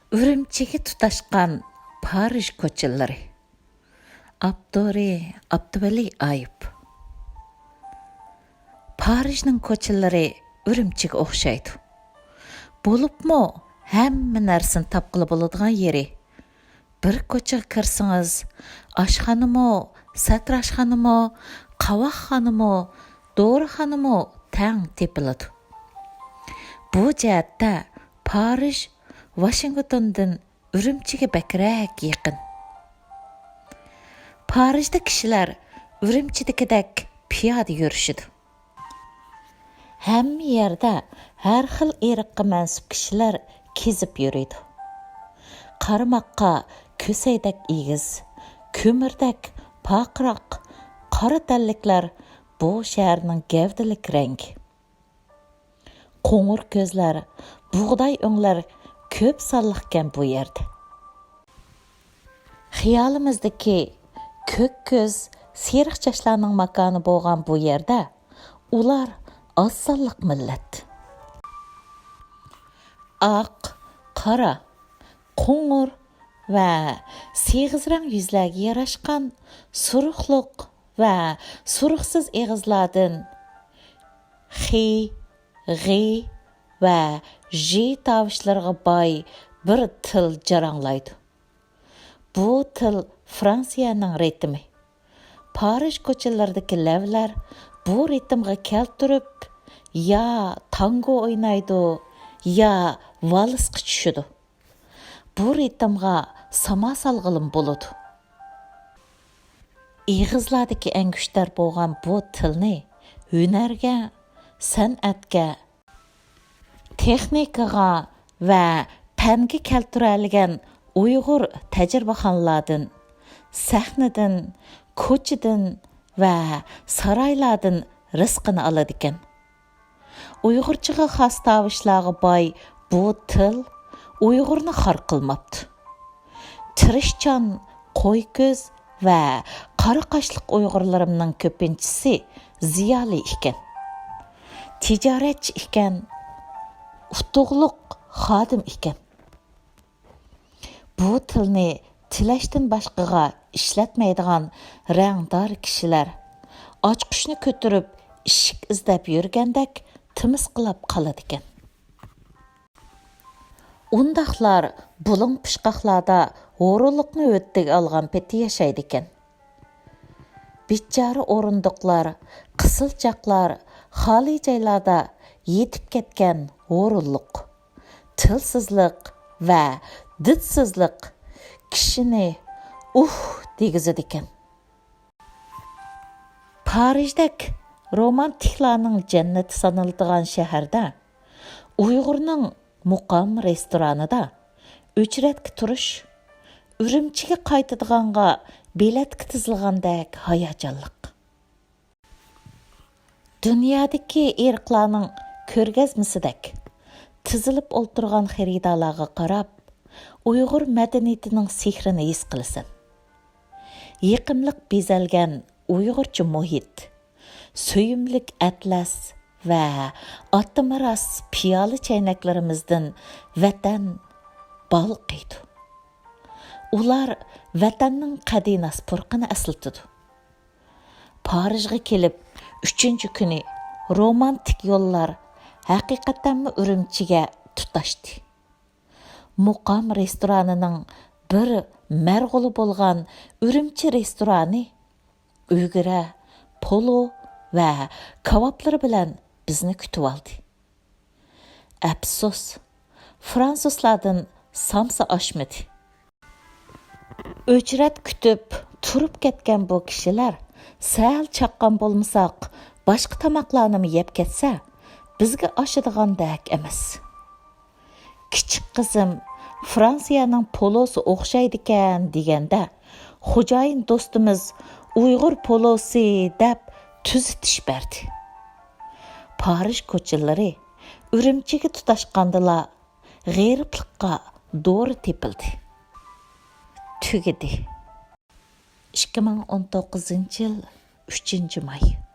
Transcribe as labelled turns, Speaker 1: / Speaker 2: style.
Speaker 1: Үрімчіге тұташқан Париж көчелері. Abduri Abduvali Ayıp. Parijning көчелері үрімчіге оқшайды. Bo'libmi, hamma narsani topqili bo'ladigan yeri. Bir ko'chaga kirsangiz, oshxonami, satrashxonami, qavoqxonami, do'rixonami tang tepiladi. Bu jihatda Parij Washingtondan Үрімчіге bakrak yaqin. Parijda kishilar Үрімчідagidek piyoda yurishidi. Hamma yerda har xil irqqa mansub kishilar kezib yuradi. Qarmoqqa ko'saydak egiz, ko'mirdak paqroq, qora tanliklar bu shaharning gavdalik rangi. Qo'ng'ir ko'zlar, bug'doy o'nglar ko'p sonliqkan bu yerda. Xiyolimizdagi ko'k ko'z, seriq chashlarning makoni bo'lgan bu yerda ular oz sonliq millat. Oq, qora, qo'ng'ir va seg'izrang yuzlarga yarashgan suruqliq va suruqsiz eg'izlardan xi, g'i va ji tovushlarga boy bir til jaranglaydi. Bu til Fransiyaning ritmi. Parij ko'chalaridagi lavlar bu ritmga keltirib, ya tango o'ynaydi, ya valsga tushidi. Bu ritmga samo salg'ilim bo'ladi. Eg'izlardagi angushtar bo'lgan bu tilni hunarga, san'atga, texnikaga va fanga keltiradigan Uyg'ur tajribaxonlardan, sahnadan, ko'chadan va saroylardan rizqini oladi ekan. Uyg'urchaga xos tovushlarga boy bu til Uyg'urni xor qilmabdi. Tirishchan, qo'y ko'z va qora qoshliq Uyg'urlarimning ko'pinchisi ziyoli ekan. Tijoratchi ekan, utuqliq xodim ekan. Bu tilni tilashdan boshqaga ishlatmaydigan rangdor kishilar ochqushni ko'tarib ishik izlab yurgandek timisqilab qoladi ekan. Undaqlar buling pishqoqlarda o'rinliqni o'ttiga olgan peti yashaydi ekan. Bichara o'rindiqlar, qisilchoqlar, xoli joylarda yetib ketgan o'rinliq, tilsizlik va ditsizlik kishini degizadi ekan. Parijdak romantiklarning jannati sanaladigan shaharda Uyg'urning muqam restoranida uchratga turish Үрімчіге qaytadiganga biletga tizilgandek hayajonliq. Dunyodagi irqlarning ko'rgazmasidek tizilib o'ltirgan xaridorlarga qarab Uyg'ur madaniyatining sehrini his qilsin. Yiqimliq bezalgan Uyg'urcha muhit, suyimlik atlas va otimiras piyola chaynaklarimizdan vatan balqiydi. Ular vatanning qadinas purqini asıltıdı. Parijga kelib, 3-kuni romantik yo'llar haqiqatanmi Үрімчіге tutashdi. Muqam restoranining bir marg'uli bo'lgan Үрімчі restorani uyg'ura, polo va kavoblar bilan bizni kutib oldi. Afsus, fransuzlardan samsa oshmadi. O'chrat kutib turib ketgan bu kishilar sal chaqqan bo'lmasak, boshqa tamoqlarni yeb ketsa, bizga oshadigandak emas. Kichik qizim Fransiyaning polosi o'xshaydi ekan deganda, xo'jayin do'stimiz Uyg'ur polosi deb tuzitish berdi. Parij ko'chalari Үрімчіге tutashqandila g'eriblikqa doğru tepildi. Tugidi. 2019 yıl 3. may.